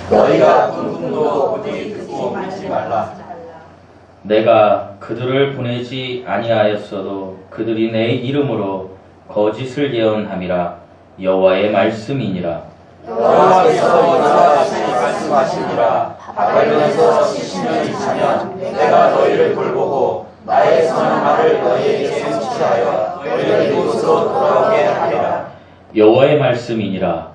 너희가 군군도 오직 듣고 믿지 말라. 내가 그들을 보내지 아니하였어도 그들이 내 이름으로 거짓을 예언함이라. 여호와의 말씀이니라. 여호와께서 이같이 말씀하시니라. 바벨론에서 70년이 차면 내가 너희를 돌보고 나의 선한 말을 너희에게 성취하여 너희를 이곳으로 돌아오게 하리라. 여호와의 말씀이니라.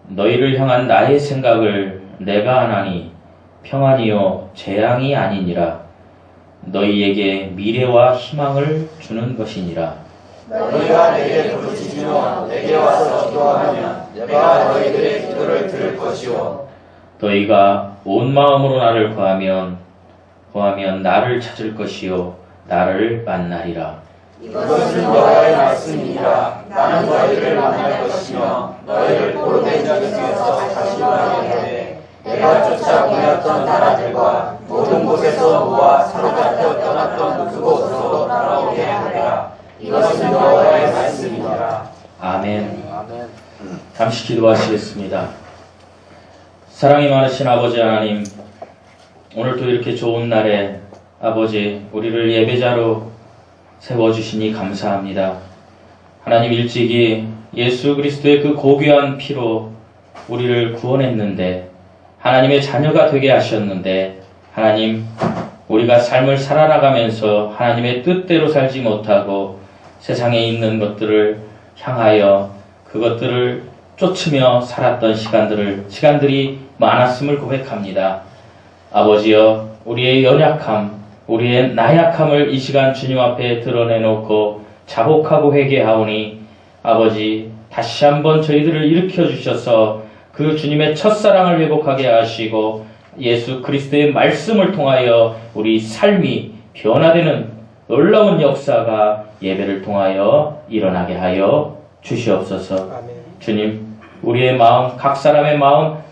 너희를 향한 나의 생각을 내가 아나니 평안이요 재앙이 아니니라. 너희에게 미래와 희망을 주는 것이니라. 너희가 내게 부르짖으며 내게 와서 기도하면 내가 너희들의 기도를 들을 것이요. 너희가 온 마음으로 나를 구하면 나를 찾을 것이요 나를 만나리라. 이것은 여호와의 말씀이니라. 나는 너희를 만날 것이며 너희를 포로된 자에게서 다시 구하게 하되 내가 쫓아 보냈던 나라들과 모든 곳에서 모아 사로잡혀 떠났던 그곳으로 돌아오게 하리라. 이것은 여호와의 말씀이니라. 아멘. 잠시 기도하시겠습니다. 사랑이 많으신 아버지 하나님, 오늘도 이렇게 좋은 날에 아버지 우리를 예배자로 세워주시니 감사합니다. 하나님, 일찍이 예수 그리스도의 그 고귀한 피로 우리를 구원했는데 하나님의 자녀가 되게 하셨는데 하나님, 우리가 삶을 살아나가면서 하나님의 뜻대로 살지 못하고 세상에 있는 것들을 향하여 그것들을 쫓으며 살았던 시간들이 많았음을 고백합니다. 아버지여, 우리의 연약함, 우리의 나약함을 이 시간 주님 앞에 드러내놓고 자복하고 회개하오니 아버지, 다시 한번 저희들을 일으켜 주셔서 그 주님의 첫사랑을 회복하게 하시고 예수 그리스도의 말씀을 통하여 우리 삶이 변화되는 놀라운 역사가 예배를 통하여 일어나게 하여 주시옵소서. 아멘. 주님, 우리의 마음, 각 사람의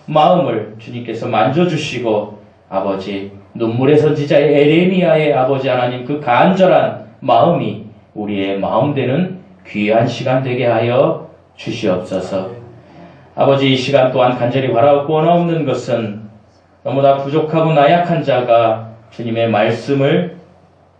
마음을 주님께서 만져주시고 아버지, 눈물의 선지자의 에레미야의 아버지 하나님 그 간절한 마음이 우리의 마음 되는 귀한 시간 되게 하여 주시옵소서. 아버지, 이 시간 또한 간절히 바라고 원하옵는 것은 너무나 부족하고 나약한 자가 주님의 말씀을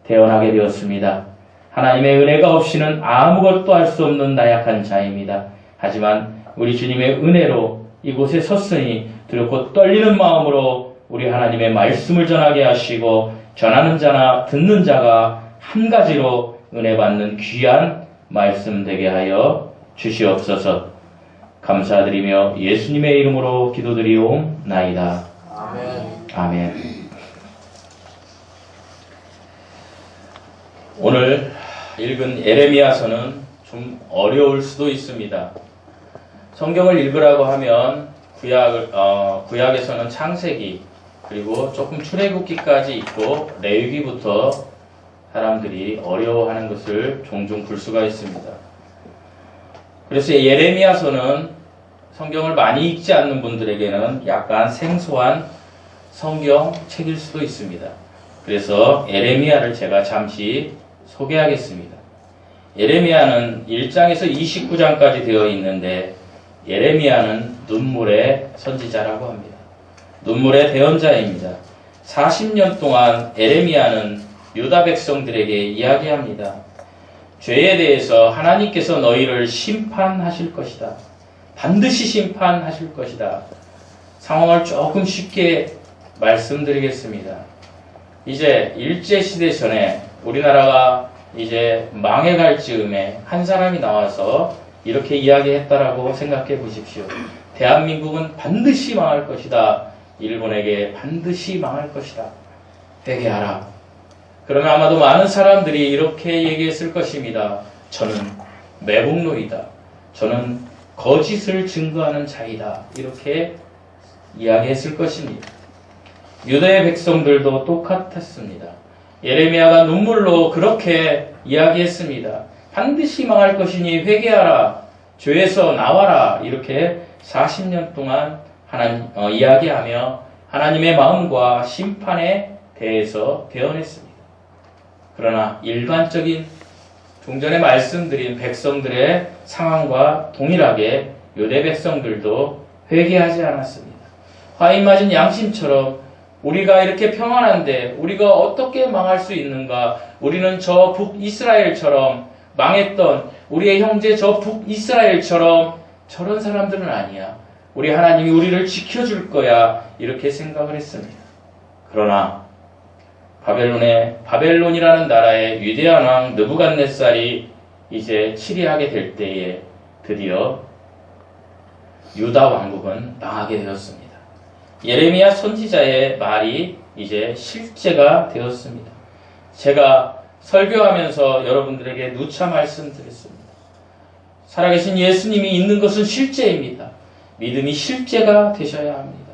대언하게 되었습니다. 하나님의 은혜가 없이는 아무것도 할 수 없는 나약한 자입니다. 하지만 우리 주님의 은혜로 이곳에 섰으니 두렵고 떨리는 마음으로 우리 하나님의 말씀을 전하게 하시고 전하는 자나 듣는 자가 한 가지로 은혜 받는 귀한 말씀 되게 하여 주시옵소서. 감사드리며 예수님의 이름으로 기도드리옵나이다. 아멘. 아멘. 오늘 읽은 에레미야서는 좀 어려울 수도 있습니다. 성경을 읽으라고 하면 구약에서는 창세기 그리고 조금 출애굽기까지 있고 레위기부터 사람들이 어려워하는 것을 종종 볼 수가 있습니다. 그래서 예레미야서는 성경을 많이 읽지 않는 분들에게는 약간 생소한 성경책일 수도 있습니다. 그래서 에레미야를 제가 잠시 소개하겠습니다. 예레미야는 1장에서 29장까지 되어 있는데 예레미야는 눈물의 선지자라고 합니다. 눈물의 대언자입니다. 40년 동안 에레미야는 유다 백성들에게 이야기합니다. 죄에 대해서 하나님께서 너희를 심판하실 것이다. 반드시 심판하실 것이다. 상황을 조금 쉽게 말씀드리겠습니다. 이제 일제시대 전에 우리나라가 이제 망해갈 즈음에 한 사람이 나와서 이렇게 이야기했다라고 생각해 보십시오. 대한민국은 반드시 망할 것이다. 일본에게 반드시 망할 것이다. 회개하라. 그러면 아마도 많은 사람들이 이렇게 얘기했을 것입니다. 저는 매국노이다. 저는 거짓을 증거하는 자이다. 이렇게 이야기했을 것입니다. 유다의 백성들도 똑같았습니다. 예레미야가 눈물로 그렇게 이야기했습니다. 반드시 망할 것이니 회개하라. 죄에서 나와라. 이렇게 40년 동안 이야기하며 하나님의 마음과 심판에 대해서 대언했습니다. 그러나 일반적인 종전에 말씀드린 백성들의 상황과 동일하게 유대 백성들도 회개하지 않았습니다. 화인 맞은 양심처럼 우리가 이렇게 평안한데 우리가 어떻게 망할 수 있는가? 우리는 저 북이스라엘처럼 망했던 우리의 형제 저 북이스라엘처럼 저런 사람들은 아니야. 우리 하나님이 우리를 지켜줄 거야. 이렇게 생각을 했습니다. 그러나 바벨론이라는 나라의 위대한 왕 느부갓네살이 이제 치리하게 될 때에 드디어 유다 왕국은 망하게 되었습니다. 예레미야 선지자의 말이 이제 실제가 되었습니다. 제가 설교하면서 여러분들에게 누차 말씀드렸습니다. 살아계신 예수님이 있는 것은 실제입니다. 믿음이 실제가 되셔야 합니다.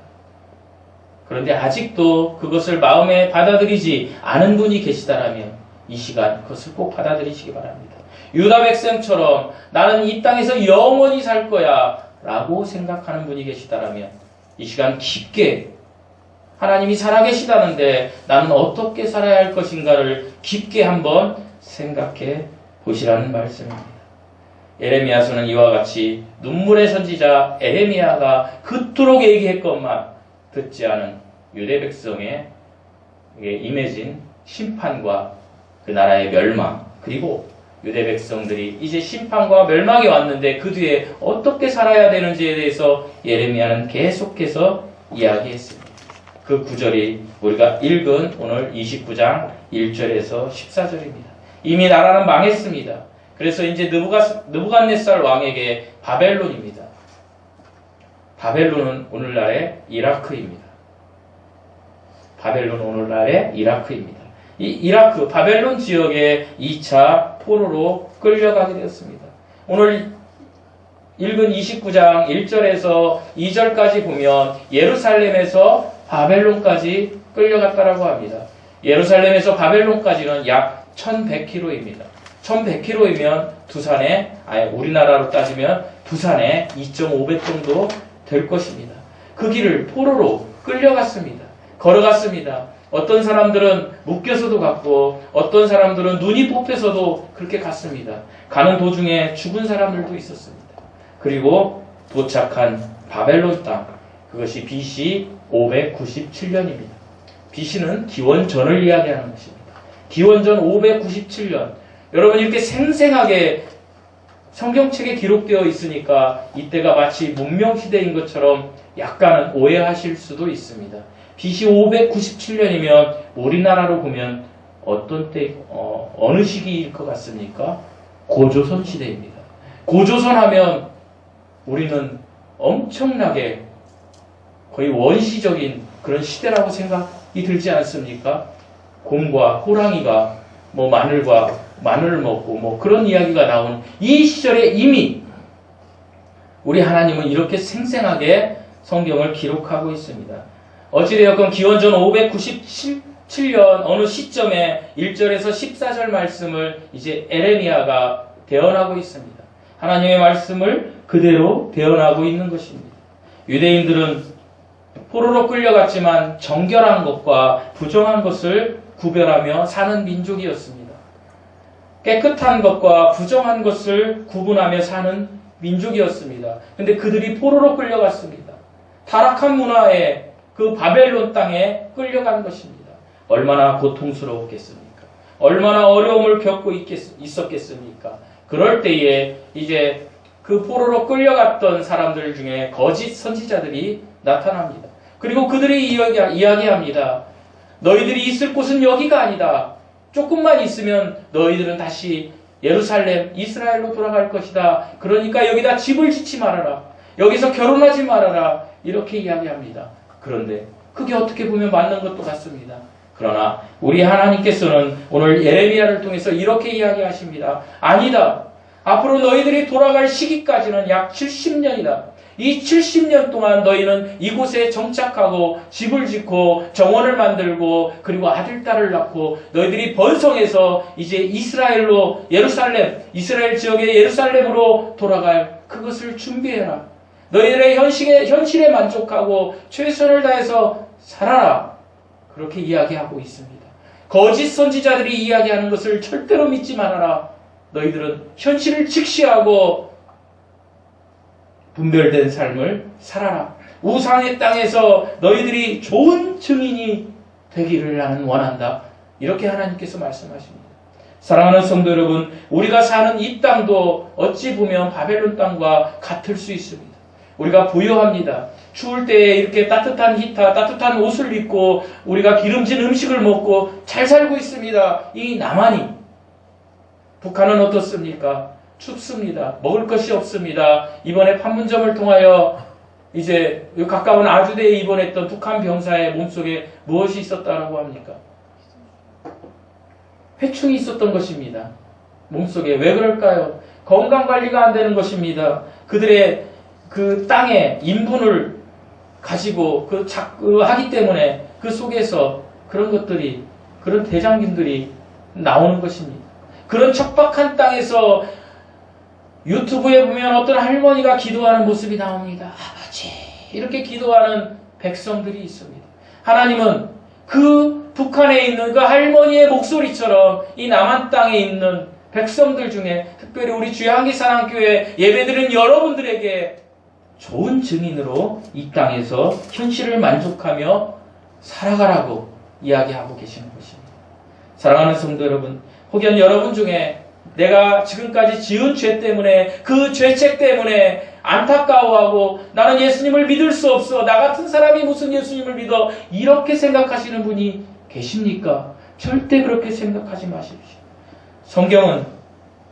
그런데 아직도 그것을 마음에 받아들이지 않은 분이 계시다라면 이 시간 그것을 꼭 받아들이시기 바랍니다. 유다 백성처럼 나는 이 땅에서 영원히 살 거야 라고 생각하는 분이 계시다라면 이 시간 깊게 하나님이 살아계시다는데 나는 어떻게 살아야 할 것인가를 깊게 한번 생각해 보시라는 말씀입니다. 에레미야서는 이와 같이 눈물의 선지자 에레미야가 그토록 얘기했건만 듣지 않은 유대 백성에 임해진 심판과 그 나라의 멸망, 그리고 유대 백성들이 이제 심판과 멸망이 왔는데 그 뒤에 어떻게 살아야 되는지에 대해서 예레미야는 계속해서 이야기했습니다. 그 구절이 우리가 읽은 오늘 29장 1절에서 14절입니다. 이미 나라는 망했습니다. 그래서 이제 느부갓네살 왕에게 바벨론입니다. 바벨론은 오늘날의 이라크입니다. 바벨론은 오늘날의 이라크입니다. 이 이라크, 바벨론 지역에 2차 포로로 끌려가게 되었습니다. 오늘 읽은 29장 1절에서 2절까지 보면 예루살렘에서 바벨론까지 끌려갔다라고 합니다. 예루살렘에서 바벨론까지는 약 1100km입니다. 1100km이면 두산에, 우리나라로 따지면 두산에 2.5배 정도 될 것입니다. 그 길을 포로로 끌려갔습니다. 걸어갔습니다. 어떤 사람들은 묶여서도 갔고 어떤 사람들은 눈이 뽑혀서도 그렇게 갔습니다. 가는 도중에 죽은 사람들도 있었습니다. 그리고 도착한 바벨론 땅, 그것이 BC 597년입니다. BC는 기원전을 이야기하는 것입니다. 기원전 597년. 여러분 이렇게 생생하게 성경책에 기록되어 있으니까 이때가 마치 문명시대인 것처럼 약간은 오해하실 수도 있습니다. BC 597년이면 우리나라로 보면 어떤 때, 어느 시기일 것 같습니까? 고조선 시대입니다. 고조선 하면 우리는 엄청나게 거의 원시적인 그런 시대라고 생각이 들지 않습니까? 곰과 호랑이가 마늘을 먹고 그런 이야기가 나온 이 시절에 이미 우리 하나님은 이렇게 생생하게 성경을 기록하고 있습니다. 어찌되었건 기원전 597년 어느 시점에 1절에서 14절 말씀을 이제 에레미야가 대언하고 있습니다. 하나님의 말씀을 그대로 대언하고 있는 것입니다. 유대인들은 포로로 끌려갔지만 정결한 것과 부정한 것을 구별하며 사는 민족이었습니다. 깨끗한 것과 부정한 것을 구분하며 사는 민족이었습니다. 근데 그들이 포로로 끌려갔습니다. 타락한 문화에 그 바벨론 땅에 끌려간 것입니다. 얼마나 고통스러웠겠습니까? 얼마나 어려움을 겪고 있었겠습니까? 그럴 때에 이제 그 포로로 끌려갔던 사람들 중에 거짓 선지자들이 나타납니다. 그리고 그들이 이야기합니다. 너희들이 있을 곳은 여기가 아니다. 조금만 있으면 너희들은 다시 예루살렘, 이스라엘로 돌아갈 것이다. 그러니까 여기다 집을 짓지 말아라. 여기서 결혼하지 말아라. 이렇게 이야기합니다. 그런데 그게 어떻게 보면 맞는 것도 같습니다. 그러나 우리 하나님께서는 오늘 예레미야를 통해서 이렇게 이야기하십니다. 아니다. 앞으로 너희들이 돌아갈 시기까지는 약 70년이다. 이 70년 동안 너희는 이곳에 정착하고 집을 짓고 정원을 만들고 그리고 아들, 딸을 낳고 너희들이 번성해서 이제 이스라엘로 이스라엘 지역의 예루살렘으로 돌아갈 그것을 준비해라. 너희들의 현실에 만족하고 최선을 다해서 살아라. 그렇게 이야기하고 있습니다. 거짓 선지자들이 이야기하는 것을 절대로 믿지 말아라. 너희들은 현실을 직시하고 분별된 삶을 살아라. 우상의 땅에서 너희들이 좋은 증인이 되기를 나는 원한다. 이렇게 하나님께서 말씀하십니다. 사랑하는 성도 여러분, 우리가 사는 이 땅도 어찌 보면 바벨론 땅과 같을 수 있습니다. 우리가 부유합니다. 추울 때에 이렇게 따뜻한 히터, 따뜻한 옷을 입고 우리가 기름진 음식을 먹고 잘 살고 있습니다. 이 남한이. 북한은 어떻습니까? 춥습니다. 먹을 것이 없습니다. 이번에 판문점을 통하여 이제 가까운 아주대에 입원했던 북한 병사의 몸속에 무엇이 있었다고 합니까? 회충이 있었던 것입니다. 몸속에. 왜 그럴까요? 건강관리가 안 되는 것입니다. 그들의 그 땅에 인분을 가지고 하기 때문에 그 속에서 그런 것들이, 그런 대장균들이 나오는 것입니다. 그런 척박한 땅에서 유튜브에 보면 어떤 할머니가 기도하는 모습이 나옵니다. 아버지, 이렇게 기도하는 백성들이 있습니다. 하나님은 그 북한에 있는 그 할머니의 목소리처럼 이 남한 땅에 있는 백성들 중에 특별히 우리 주의 한기사랑교회 예배드리는 여러분들에게 좋은 증인으로 이 땅에서 현실을 만족하며 살아가라고 이야기하고 계시는 것입니다. 사랑하는 성도 여러분, 혹여 여러분 중에 내가 지금까지 지은 죄 때문에, 그 죄책 때문에 안타까워하고 나는 예수님을 믿을 수 없어, 나 같은 사람이 무슨 예수님을 믿어, 이렇게 생각하시는 분이 계십니까? 절대 그렇게 생각하지 마십시오.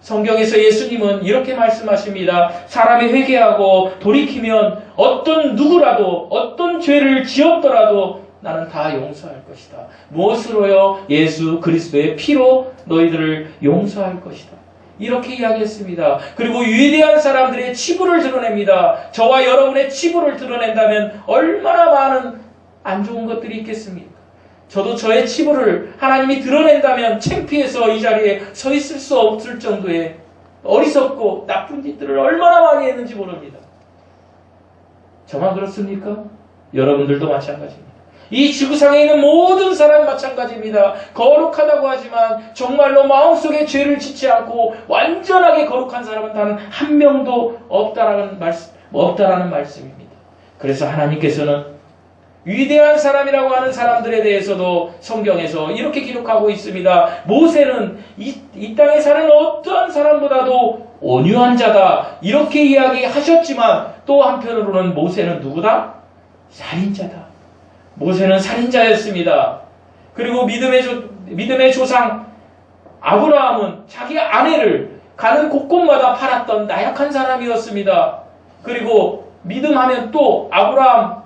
성경에서 예수님은 이렇게 말씀하십니다. 사람이 회개하고 돌이키면 어떤 누구라도 어떤 죄를 지었더라도 나는 다 용서할 것이다. 무엇으로요? 예수 그리스도의 피로 너희들을 용서할 것이다. 이렇게 이야기했습니다. 그리고 위대한 사람들의 치부를 드러냅니다. 저와 여러분의 치부를 드러낸다면 얼마나 많은 안 좋은 것들이 있겠습니까? 저도 저의 치부를 하나님이 드러낸다면 창피해서 이 자리에 서 있을 수 없을 정도의 어리석고 나쁜 짓들을 얼마나 많이 했는지 모릅니다. 저만 그렇습니까? 여러분들도 마찬가지입니다. 이 지구상에 있는 모든 사람 마찬가지입니다. 거룩하다고 하지만 정말로 마음속에 죄를 짓지 않고 완전하게 거룩한 사람은 단 한 명도 없다라는 말씀입니다. 그래서 하나님께서는 위대한 사람이라고 하는 사람들에 대해서도 성경에서 이렇게 기록하고 있습니다. 모세는 이 땅에 사는 어떠한 사람보다도 온유한 자다. 이렇게 이야기하셨지만 또 한편으로는 모세는 누구다? 살인자다. 모세는 살인자였습니다. 그리고 믿음의 조상 아브라함은 자기 아내를 가는 곳곳마다 팔았던 나약한 사람이었습니다. 그리고 믿음하면 또 아브라함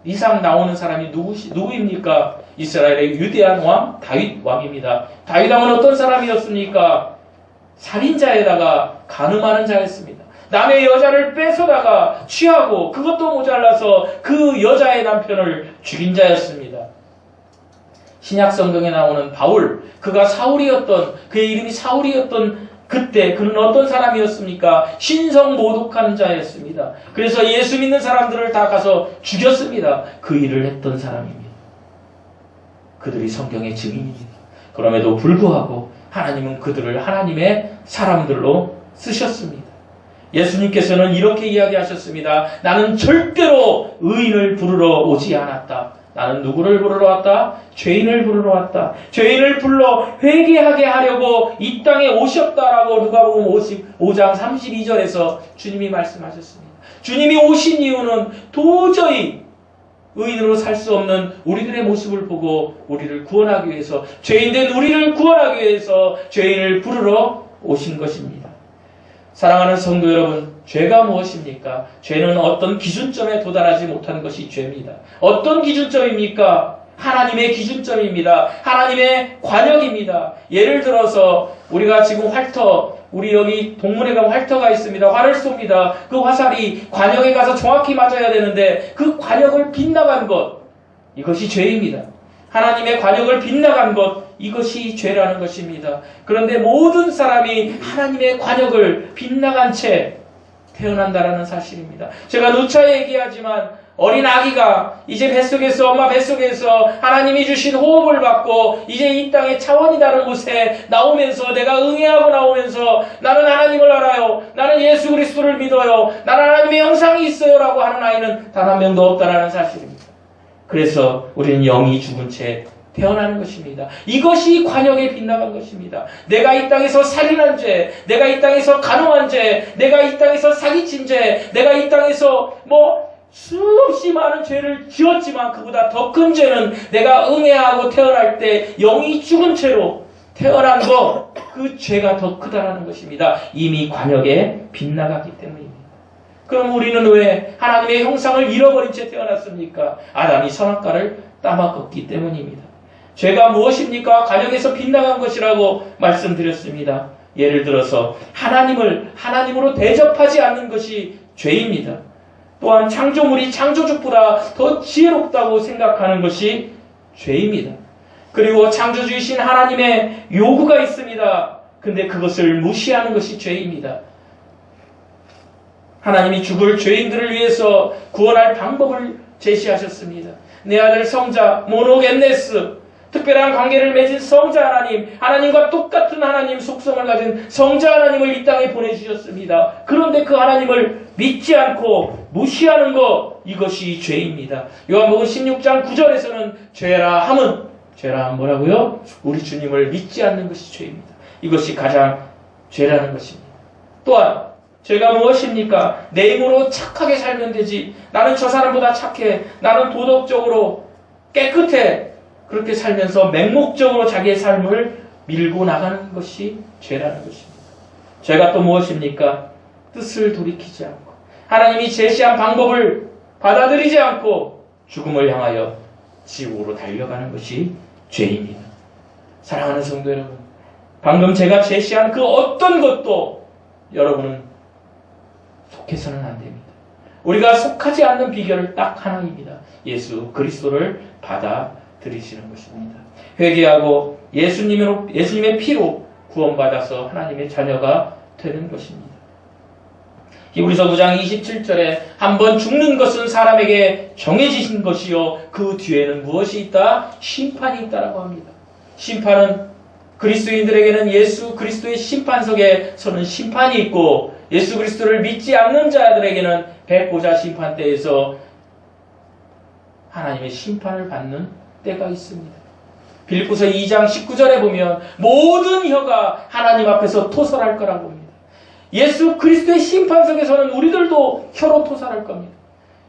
이상 나오는 사람이 누구입니까? 이스라엘의 위대한 왕 다윗 왕입니다. 다윗 왕은 어떤 사람이었습니까? 살인자에다가 간음하는 자였습니다. 남의 여자를 뺏어다가 취하고 그것도 모자라서 그 여자의 남편을 죽인 자였습니다. 신약 성경에 나오는 바울, 그의 이름이 사울이었던 그때 그는 어떤 사람이었습니까? 신성모독하는 자였습니다. 그래서 예수 믿는 사람들을 다 가서 죽였습니다. 그 일을 했던 사람입니다. 그들이 성경의 증인입니다. 그럼에도 불구하고 하나님은 그들을 하나님의 사람들로 쓰셨습니다. 예수님께서는 이렇게 이야기하셨습니다. 나는 절대로 의인을 부르러 오지 않았다. 나는 누구를 부르러 왔다? 죄인을 부르러 왔다. 죄인을 불러 회개하게 하려고 이 땅에 오셨다라고 누가복음 55장 32절에서 주님이 말씀하셨습니다. 주님이 오신 이유는 도저히 의인으로 살 수 없는 우리들의 모습을 보고 우리를 구원하기 위해서, 죄인된 우리를 구원하기 위해서 죄인을 부르러 오신 것입니다. 사랑하는 성도 여러분, 죄가 무엇입니까? 죄는 어떤 기준점에 도달하지 못한 것이 죄입니다. 어떤 기준점입니까? 하나님의 기준점입니다. 하나님의 관역입니다. 예를 들어서 우리가 지금 우리 여기 동문회 가면 활터가 있습니다. 활을 쏩니다. 그 화살이 관역에 가서 정확히 맞아야 되는데 그 관역을 빗나간 것, 이것이 죄입니다. 하나님의 관역을 빗나간 것, 이것이 죄라는 것입니다. 그런데 모든 사람이 하나님의 관역을 빗나간 채 태어난다라는 사실입니다. 제가 누차 얘기하지만 어린 아기가 이제 뱃속에서 엄마 뱃속에서 하나님이 주신 호흡을 받고 이제 이 땅의 차원이 다른 곳에 나오면서 내가 응애하고 나오면서 나는 하나님을 알아요. 나는 예수 그리스도를 믿어요. 나는 하나님의 형상이 있어요. 라고 하는 아이는 단 한 명도 없다라는 사실입니다. 그래서 우리는 영이 죽은 채 태어나는 것입니다. 이것이 관역에 빗나간 것입니다. 내가 이 땅에서 살인한 죄, 내가 이 땅에서 간음한 죄, 내가 이 땅에서 사기친 죄, 내가 이 땅에서 수없이 많은 죄를 지었지만 그보다 더 큰 죄는 내가 응애하고 태어날 때 영이 죽은 채로 태어난 그 죄가 더 크다라는 것입니다. 이미 관역에 빗나갔기 때문입니다. 그럼 우리는 왜 하나님의 형상을 잃어버린 채 태어났습니까? 아담이 선악과를 따먹었기 때문입니다. 죄가 무엇입니까? 관역에서 빗나간 것이라고 말씀드렸습니다. 예를 들어서 하나님으로 대접하지 않는 것이 죄입니다. 또한 창조물이 창조주보다 더 지혜롭다고 생각하는 것이 죄입니다. 그리고 창조주이신 하나님의 요구가 있습니다. 근데 그것을 무시하는 것이 죄입니다. 하나님이 죽을 죄인들을 위해서 구원할 방법을 제시하셨습니다. 내 아들 성자 모노겐네스, 특별한 관계를 맺은 성자 하나님과 똑같은 하나님 속성을 가진 성자 하나님을 이 땅에 보내주셨습니다. 그런데 그 하나님을 믿지 않고 무시하는 이것이 죄입니다. 요한복음 16장 9절에서는 죄라 함은 뭐라고요? 우리 주님을 믿지 않는 것이 죄입니다. 이것이 가장 죄라는 것입니다. 또한 죄가 무엇입니까? 내 힘으로 착하게 살면 되지. 나는 저 사람보다 착해. 나는 도덕적으로 깨끗해. 그렇게 살면서 맹목적으로 자기의 삶을 밀고 나가는 것이 죄라는 것입니다. 죄가 또 무엇입니까? 뜻을 돌이키지 않고 하나님이 제시한 방법을 받아들이지 않고 죽음을 향하여 지옥으로 달려가는 것이 죄입니다. 사랑하는 성도 여러분, 방금 제가 제시한 그 어떤 것도 여러분은 속해서는 안 됩니다. 우리가 속하지 않는 비결은 딱 하나입니다. 예수 그리스도를 받아들이시는 것입니다. 회개하고 예수님의 피로 구원받아서 하나님의 자녀가 되는 것입니다. 히브리서 9장 27절에 한번 죽는 것은 사람에게 정해지신 것이요 그 뒤에는 무엇이 있다? 심판이 있다라고 합니다. 심판은 그리스도인들에게는 예수 그리스도의 심판석에 서는 심판이 있고 예수 그리스도를 믿지 않는 자들에게는 백보자 심판대에서 하나님의 심판을 받는 때가 있습니다. 빌립보서 2장 19절에 보면 모든 혀가 하나님 앞에서 토설할 거라고 합니다. 예수 그리스도의 심판석에서는 우리들도 혀로 토설할 겁니다.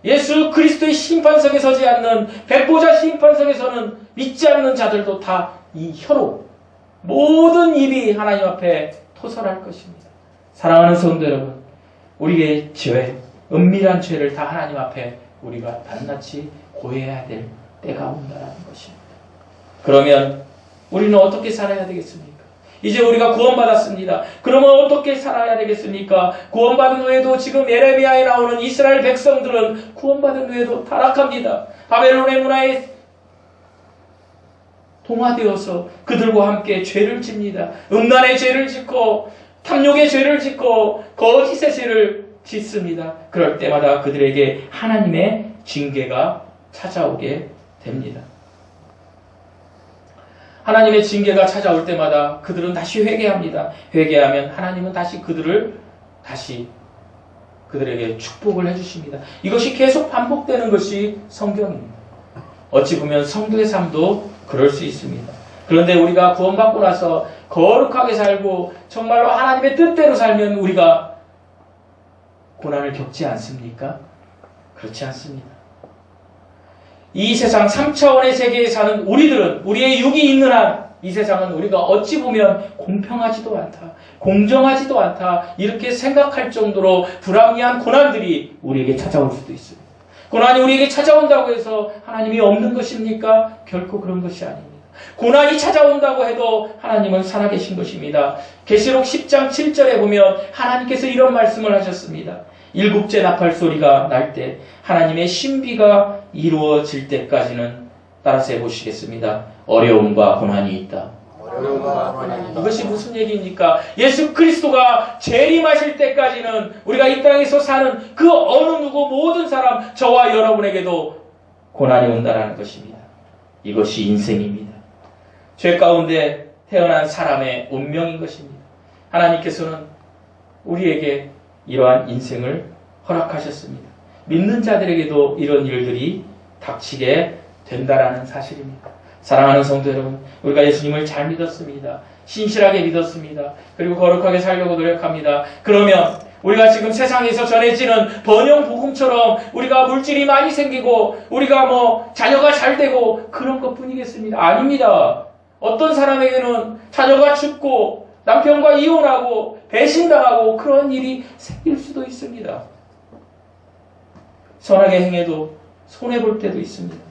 예수 그리스도의 심판석에 서지 않는 백보자 심판석에서는 믿지 않는 자들도 다 이 혀로 모든 입이 하나님 앞에 토설할 것입니다. 사랑하는 성도 여러분, 우리의 죄, 은밀한 죄를 다 하나님 앞에 우리가 낱낱이 고해야 될 때가 온다는 것입니다. 그러면 우리는 어떻게 살아야 되겠습니까? 이제 우리가 구원받았습니다. 그러면 어떻게 살아야 되겠습니까? 구원받은 후에도 지금 예레미야에 나오는 이스라엘 백성들은 구원받은 후에도 타락합니다. 바벨론의 문화에 동화되어서 그들과 함께 죄를 집니다. 음란의 죄를 짓고 탐욕의 죄를 짓고 거짓의 죄를 짓습니다. 그럴 때마다 그들에게 하나님의 징계가 찾아오게 됩니다. 하나님의 징계가 찾아올 때마다 그들은 다시 회개합니다. 회개하면 하나님은 다시 그들에게 축복을 해주십니다. 이것이 계속 반복되는 것이 성경입니다. 어찌 보면 성도의 삶도 그럴 수 있습니다. 그런데 우리가 구원받고 나서 거룩하게 살고 정말로 하나님의 뜻대로 살면 우리가 고난을 겪지 않습니까? 그렇지 않습니다. 이 세상 3차원의 세계에 사는 우리들은 우리의 육이 있는 한 이 세상은 우리가 어찌 보면 공평하지도 않다, 공정하지도 않다 이렇게 생각할 정도로 불합리한 고난들이 우리에게 찾아올 수도 있습니다. 고난이 우리에게 찾아온다고 해서 하나님이 없는 것입니까? 결코 그런 것이 아닙니다. 고난이 찾아온다고 해도 하나님은 살아계신 것입니다. 계시록 10장 7절에 보면 하나님께서 이런 말씀을 하셨습니다. 일곱째 나팔 소리가 날 때 하나님의 신비가 이루어질 때까지는 따라서 해보시겠습니다. 어려움과 고난이 있다. 어려움과 고난이 이것이 무슨 얘기입니까? 예수 그리스도가 재림하실 때까지는 우리가 이 땅에서 사는 그 어느 누구 모든 사람, 저와 여러분에게도 고난이 온다라는 것입니다. 이것이 인생입니다. 죄 가운데 태어난 사람의 운명인 것입니다. 하나님께서는 우리에게 이러한 인생을 허락하셨습니다. 믿는 자들에게도 이런 일들이 닥치게 된다라는 사실입니다. 사랑하는 성도 여러분, 우리가 예수님을 잘 믿었습니다. 신실하게 믿었습니다. 그리고 거룩하게 살려고 노력합니다. 그러면 우리가 지금 세상에서 전해지는 번영 복음처럼 우리가 물질이 많이 생기고 우리가 자녀가 잘 되고 그런 것뿐이겠습니다. 아닙니다. 어떤 사람에게는 자녀가 죽고 남편과 이혼하고 배신당하고 그런 일이 생길 수도 있습니다. 선하게 행해도 손해볼 때도 있습니다.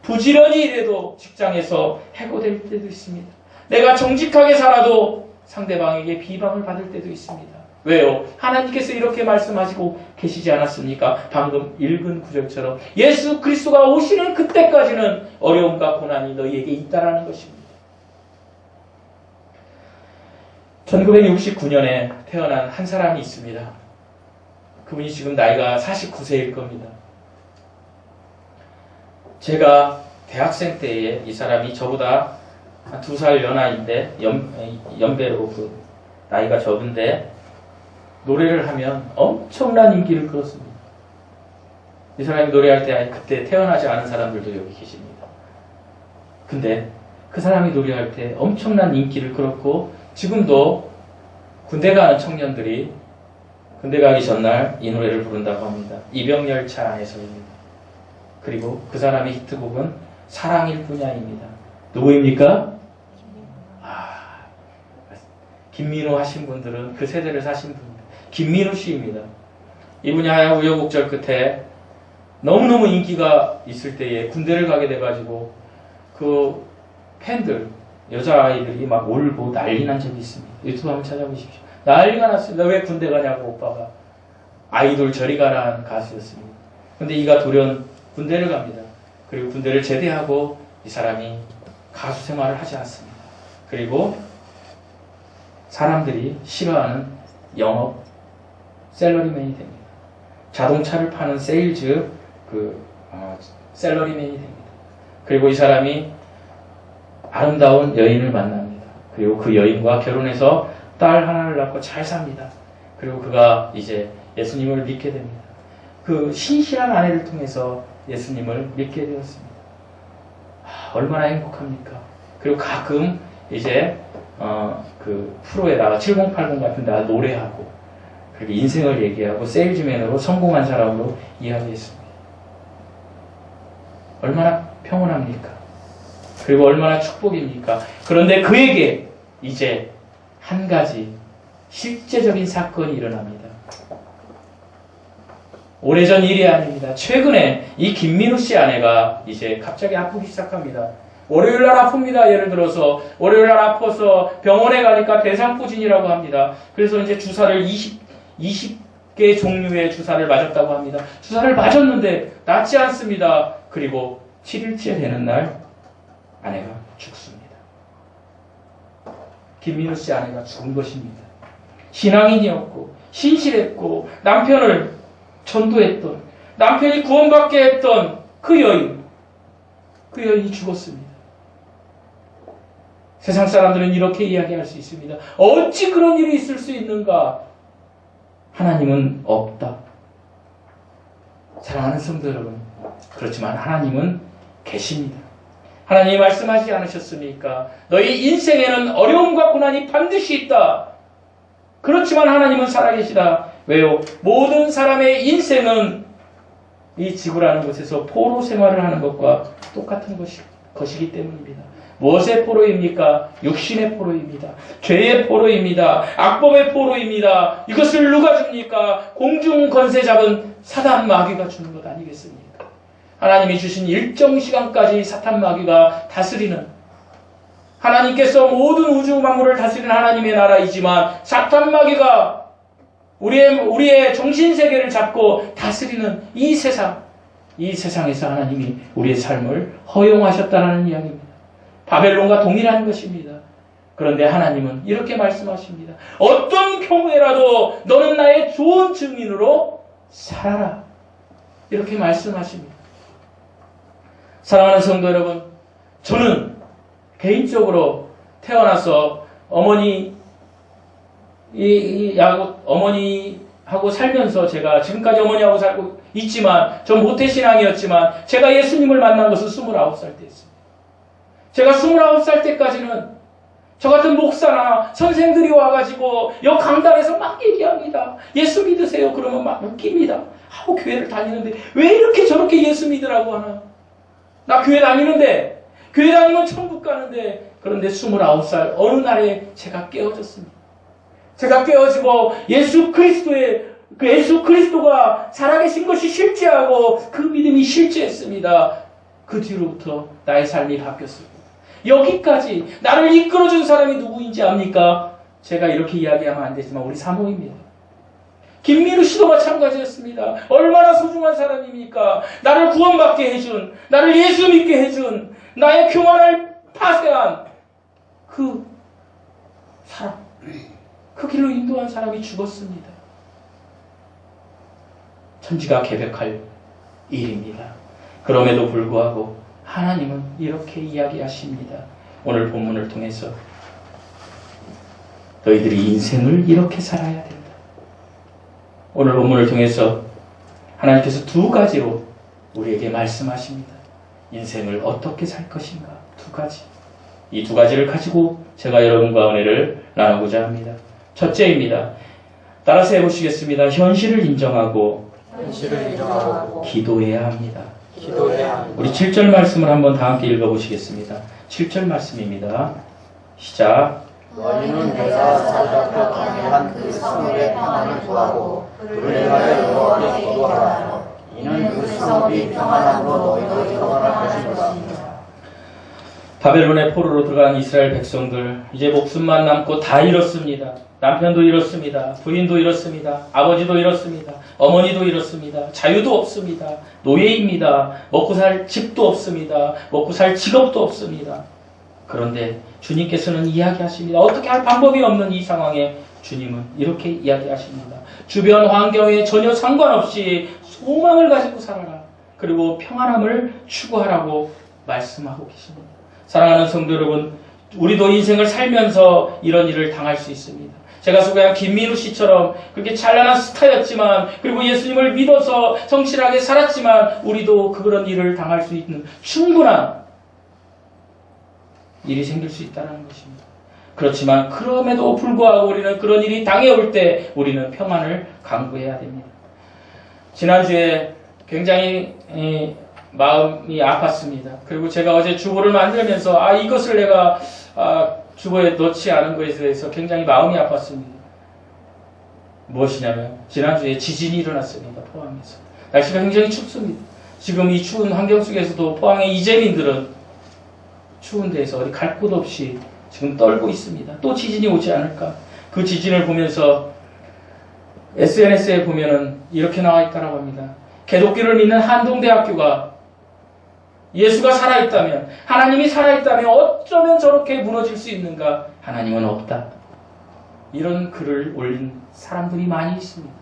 부지런히 일해도 직장에서 해고될 때도 있습니다. 내가 정직하게 살아도 상대방에게 비방을 받을 때도 있습니다. 왜요? 하나님께서 이렇게 말씀하시고 계시지 않았습니까? 방금 읽은 구절처럼 예수 그리스도가 오시는 그때까지는 어려움과 고난이 너희에게 있다라는 것입니다. 1969년에 태어난 한 사람이 있습니다. 그분이 지금 나이가 49세일 겁니다. 제가 대학생 때에 이 사람이 저보다 한 2살 연하인데 연배로 그 나이가 적은데 노래를 하면 엄청난 인기를 끌었습니다. 이 사람이 노래할 때 그때 태어나지 않은 사람들도 여기 계십니다. 근데 그 사람이 노래할 때 엄청난 인기를 끌었고 지금도 군대 가는 청년들이 군대 가기 전날 이 노래를 부른다고 합니다. 이병열차 안에서입니다. 그리고 그 사람의 히트곡은 사랑일 뿐야입니다. 누구입니까? 김민호 하신 분들은 그 세대를 사신 분입니다. 김민호 씨입니다. 이분이 하얀 우여곡절 끝에 너무너무 인기가 있을 때에 군대를 가게 돼가지고 그 팬들, 여자아이들이 막 울고 난리 난 적이 있습니다. 유튜브 한번 찾아보십시오. 난리가 났습니다. 왜 군대 가냐고 오빠가. 아이돌 저리 가라는 가수였습니다. 근데 이가 돌연 군대를 갑니다. 그리고 군대를 제대하고 이 사람이 가수 생활을 하지 않습니다. 그리고 사람들이 싫어하는 영업 셀러리맨이 됩니다. 자동차를 파는 세일즈 셀러리맨이 됩니다. 그리고 이 사람이 아름다운 여인을 만납니다. 그리고 그 여인과 결혼해서 딸 하나를 낳고 잘 삽니다. 그리고 그가 이제 예수님을 믿게 됩니다. 그 신실한 아내를 통해서 예수님을 믿게 되었습니다. 얼마나 행복합니까? 그리고 가끔 이제 그 프로에다가 7080 같은 데가 노래하고 그리고 인생을 얘기하고 세일즈맨으로 성공한 사람으로 이야기했습니다. 얼마나 평온합니까? 그리고 얼마나 축복입니까? 그런데 그에게 이제 한 가지 실제적인 사건이 일어납니다. 오래전 일이 아닙니다. 최근에 이 김민우 씨 아내가 이제 갑자기 아프기 시작합니다. 월요일날 아픕니다. 예를 들어서 월요일날 아파서 병원에 가니까 대상포진이라고 합니다. 그래서 이제 주사를 20개 종류의 주사를 맞았다고 합니다. 주사를 맞았는데 낫지 않습니다. 그리고 7일째 되는 날 아내가 죽습니다. 김민우 씨 아내가 죽은 것입니다. 신앙인이었고 신실했고 남편을 전도했던 남편이 구원받게 했던 그 여인이 죽었습니다. 세상 사람들은 이렇게 이야기할 수 있습니다. 어찌 그런 일이 있을 수 있는가? 하나님은 없다. 사랑하는 성도 여러분, 그렇지만 하나님은 계십니다. 하나님이 말씀하지 않으셨습니까? 너희 인생에는 어려움과 고난이 반드시 있다. 그렇지만 하나님은 살아계시다. 왜요? 모든 사람의 인생은 이 지구라는 곳에서 포로 생활을 하는 것과 똑같은 것이기 때문입니다. 무엇의 포로입니까? 육신의 포로입니다. 죄의 포로입니다. 악법의 포로입니다. 이것을 누가 줍니까? 공중 권세 잡은 사단 마귀가 주는 것 아니겠습니까? 하나님이 주신 일정 시간까지 사탄 마귀가 다스리는, 하나님께서 모든 우주 만물을 다스리는 하나님의 나라이지만 사탄 마귀가 우리의 정신세계를 잡고 다스리는 이 세상에서 하나님이 우리의 삶을 허용하셨다는 이야기입니다. 바벨론과 동일한 것입니다. 그런데 하나님은 이렇게 말씀하십니다. 어떤 경우에라도 너는 나의 좋은 증인으로 살아라. 이렇게 말씀하십니다. 사랑하는 성도 여러분, 저는 개인적으로 태어나서 어머니하고 살면서 제가 지금까지 어머니하고 살고 있지만 전 모태신앙이었지만 제가 예수님을 만난 것은 29살 때였습니다. 제가 29살 때까지는 저 같은 목사나 선생들이 와가지고 역 강단에서 막 얘기합니다. 예수 믿으세요. 그러면 막 웃깁니다. 하고 교회를 다니는데 왜 이렇게 저렇게 예수 믿으라고 하나? 나 교회 다니는데, 교회 다니면 천국 가는데, 그런데 29살 어느 날에 제가 깨어졌습니다. 제가 깨어지고 예수 그리스도가 살아계신 것이 실제하고 그 믿음이 실제했습니다. 그 뒤로부터 나의 삶이 바뀌었습니다. 여기까지 나를 이끌어준 사람이 누구인지 압니까? 제가 이렇게 이야기하면 안 되지만 우리 사모입니다. 김민우 씨도 마찬가지였습니다. 얼마나 소중한 사람입니까? 나를 구원받게 해준, 나를 예수 믿게 해준, 나의 교만을 파쇄한 그 사람, 그 길로 인도한 사람이 죽었습니다. 천지가 개벽할 일입니다. 그럼에도 불구하고 하나님은 이렇게 이야기하십니다. 오늘 본문을 통해서 너희들이 인생을 이렇게 살아야 된다. 오늘 본문을 통해서 하나님께서 두 가지로 우리에게 말씀하십니다. 인생을 어떻게 살 것인가? 두 가지. 이 두 가지를 가지고 제가 여러분과 은혜를 나누고자 합니다. 첫째입니다. 따라서 해보시겠습니다. 현실을 인정하고 기도해야 합니다. 우리 7절 말씀을 한번 다 함께 읽어보시겠습니다. 7절 말씀입니다. 시작. 너희는 내가 사자표 강해한 그 성읍의 평안을 구하고 그를 위하여 여호와께 기도하라. 이는 그 성읍이 평안함으로 너희도 평안할 것입니다. 바벨론의 포로로 들어간 이스라엘 백성들 이제 목숨만 남고 다 잃었습니다. 남편도 잃었습니다. 부인도 잃었습니다. 아버지도 잃었습니다. 어머니도 잃었습니다. 자유도 없습니다. 노예입니다. 먹고 살 집도 없습니다. 먹고 살 직업도 없습니다. 그런데 주님께서는 이야기하십니다. 어떻게 할 방법이 없는 이 상황에 주님은 이렇게 이야기하십니다. 주변 환경에 전혀 상관없이 소망을 가지고 살아라. 그리고 평안함을 추구하라고 말씀하고 계십니다. 사랑하는 성도 여러분, 우리도 인생을 살면서 이런 일을 당할 수 있습니다. 제가 소개한 김민우 씨처럼 그렇게 찬란한 스타였지만, 그리고 예수님을 믿어서 성실하게 살았지만 우리도 그런 일을 당할 수 있는 충분한 일이 생길 수 있다는 것입니다. 그렇지만 그럼에도 불구하고 우리는 그런 일이 당해올 때 우리는 평안을 강구해야 됩니다. 지난주에 굉장히 마음이 아팠습니다. 그리고 제가 어제 주보를 만들면서 이것을 내가 주보에 넣지 않은 것에 대해서 굉장히 마음이 아팠습니다. 무엇이냐면 지난주에 지진이 일어났습니다. 포항에서. 날씨가 굉장히 춥습니다. 지금 이 추운 환경 속에서도 포항의 이재민들은 추운 데에서 어디 갈 곳 없이 지금 떨고 있습니다. 또 지진이 오지 않을까? 그 지진을 보면서 SNS에 보면은 이렇게 나와 있다고 합니다. 개독교를 믿는 한동대학교가 예수가 살아있다면, 하나님이 살아있다면 어쩌면 저렇게 무너질 수 있는가? 하나님은 없다. 이런 글을 올린 사람들이 많이 있습니다.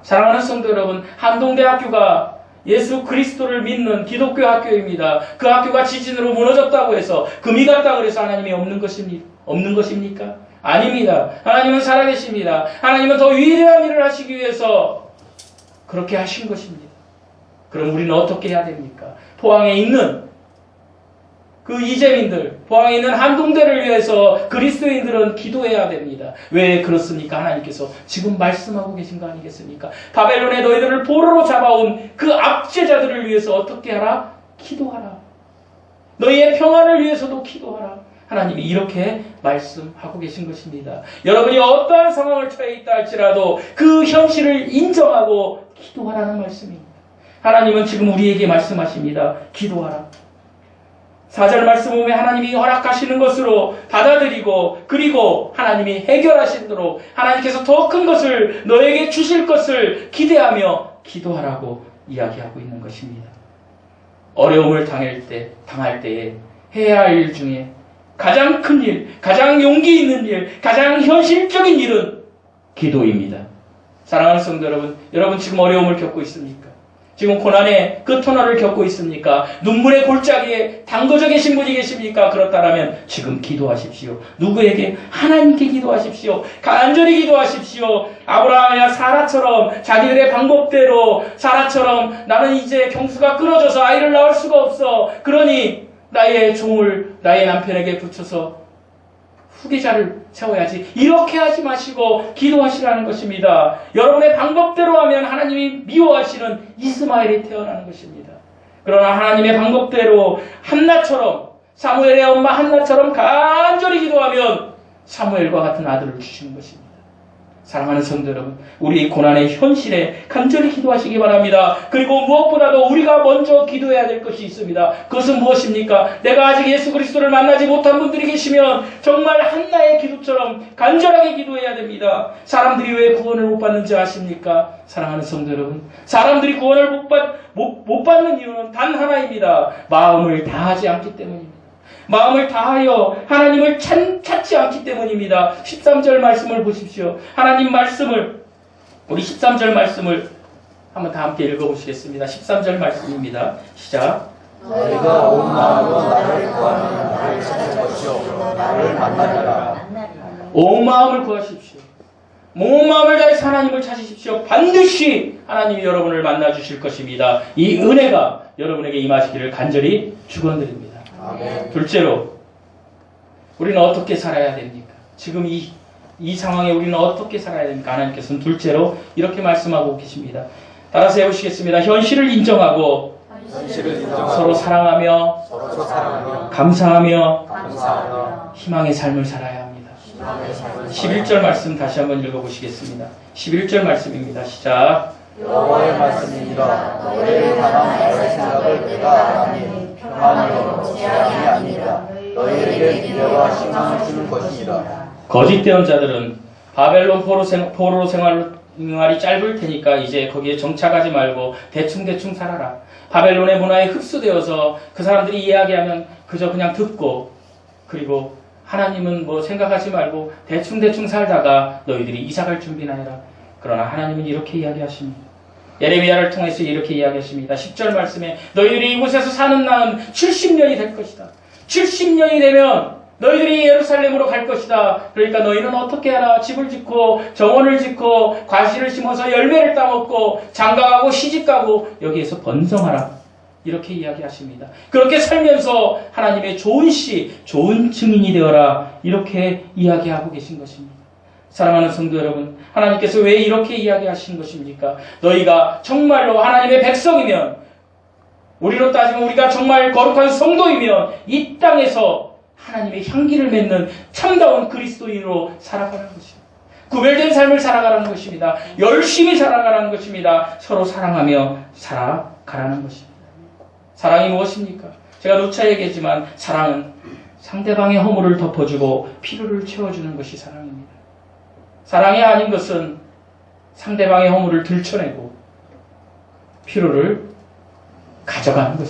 사랑하는 성도 여러분, 한동대학교가 예수 그리스도를 믿는 기독교 학교입니다. 그 학교가 지진으로 무너졌다고 해서 금이 갔다고 해서 하나님이 없는 것입니까? 아닙니다. 하나님은 살아계십니다. 하나님은 더 위대한 일을 하시기 위해서 그렇게 하신 것입니다. 그럼 우리는 어떻게 해야 됩니까? 포항에 있는 그 이재민들, 포항에 있는 한동대를 위해서 그리스도인들은 기도해야 됩니다. 왜 그렇습니까? 하나님께서 지금 말씀하고 계신 거 아니겠습니까? 바벨론에 너희들을 포로로 잡아온 그 압제자들을 위해서 어떻게 하라? 기도하라. 너희의 평안을 위해서도 기도하라. 하나님이 이렇게 말씀하고 계신 것입니다. 여러분이 어떠한 상황을 처해 있다 할지라도 그 현실을 인정하고 기도하라는 말씀입니다. 하나님은 지금 우리에게 말씀하십니다. 기도하라. 4절 말씀 보면 하나님이 허락하시는 것으로 받아들이고, 그리고 하나님이 해결하시도록 하나님께서 더 큰 것을 너에게 주실 것을 기대하며 기도하라고 이야기하고 있는 것입니다. 어려움을 당할 때에 해야 할 일 중에 가장 큰 일, 가장 용기 있는 일, 가장 현실적인 일은 기도입니다. 사랑하는 성도 여러분, 여러분 지금 어려움을 겪고 있습니까? 지금 고난의 그 터널을 겪고 있습니까? 눈물의 골짜기에 담궈져 계신 분이 계십니까? 그렇다면 지금 기도하십시오. 누구에게? 하나님께 기도하십시오. 간절히 기도하십시오. 아브라함이나 사라처럼 자기들의 방법대로 사라처럼 나는 이제 경수가 끊어져서 아이를 낳을 수가 없어. 그러니 나의 종을 나의 남편에게 붙여서 후계자를 세워야지. 이렇게 하지 마시고 기도하시라는 것입니다. 여러분의 방법대로 하면 하나님이 미워하시는 이스마엘이 태어나는 것입니다. 그러나 하나님의 방법대로 한나처럼, 사무엘의 엄마 한나처럼 간절히 기도하면 사무엘과 같은 아들을 주시는 것입니다. 사랑하는 성도 여러분, 우리 고난의 현실에 간절히 기도하시기 바랍니다. 그리고 무엇보다도 우리가 먼저 기도해야 될 것이 있습니다. 그것은 무엇입니까? 내가 아직 예수 그리스도를 만나지 못한 분들이 계시면 정말 한나의 기도처럼 간절하게 기도해야 됩니다. 사람들이 왜 구원을 못 받는지 아십니까? 사랑하는 성도 여러분, 사람들이 구원을 못 받는 이유는 단 하나입니다. 마음을 다하지 않기 때문입니다. 마음을 다하여 하나님을 찾지 않기 때문입니다. 13절 말씀을 보십시오. 하나님 말씀을, 우리 13절 말씀을 한번 다 함께 읽어보시겠습니다. 13절 말씀입니다. 시작. 너희가 온 마음으로 나를 구하면 나를 찾을 것이요 나를 만나리라. 온 마음을 구하십시오. 온 마음을 다해서 하나님을 찾으십시오. 반드시 하나님이 여러분을 만나주실 것입니다. 이 은혜가 여러분에게 임하시기를 간절히 축원드립니다. 아멘. 둘째로, 우리는 어떻게 살아야 됩니까? 지금 이 상황에 우리는 어떻게 살아야 됩니까? 하나님께서는 둘째로 이렇게 말씀하고 계십니다. 따라서 해보시겠습니다. 현실을 인정하고 서로 사랑하며 감사하며 희망의 삶을 살아야 합니다. 11절 말씀 다시 한번 읽어보시겠습니다. 11절 말씀입니다. 시작. 여호와의 말씀입니다. 너희를 향한 나의 생각을 내가 아나니 평안이요 재앙이 아니라 너희에게 미래와 희망을 주는 것이니라. 거짓된 자들은 바벨론 포로 생활이 짧을 테니까 이제 거기에 정착하지 말고 대충 살아라. 바벨론의 문화에 흡수되어서 그 사람들이 이야기하면 그저 그냥 듣고, 그리고 하나님은 뭐 생각하지 말고 대충 살다가 너희들이 이사갈 준비나 해라. 그러나 하나님은 이렇게 이야기하십니다. 예레미야를 통해서 이렇게 이야기하십니다. 10절 말씀에 너희들이 이곳에서 사는 날은 70년이 될 것이다. 70년이 되면 너희들이 예루살렘으로 갈 것이다. 그러니까 너희는 어떻게 하라? 집을 짓고 정원을 짓고 과실을 심어서 열매를 따먹고 장가가고 시집가고 여기에서 번성하라. 이렇게 이야기하십니다. 그렇게 살면서 하나님의 좋은 좋은 증인이 되어라. 이렇게 이야기하고 계신 것입니다. 사랑하는 성도 여러분, 하나님께서 왜 이렇게 이야기하신 것입니까? 너희가 정말로 하나님의 백성이면, 우리로 따지면 우리가 정말 거룩한 성도이면 이 땅에서 하나님의 향기를 맺는 참다운 그리스도인으로 살아가는 것입니다. 구별된 삶을 살아가는 것입니다. 열심히 살아가는 것입니다. 서로 사랑하며 살아가라는 것입니다. 사랑이 무엇입니까? 제가 누차 얘기했지만 사랑은 상대방의 허물을 덮어주고 필요를 채워주는 것이 사랑입니다. 사랑이 아닌 것은 상대방의 허물을 들춰내고 필요를 가져가는 것입니다.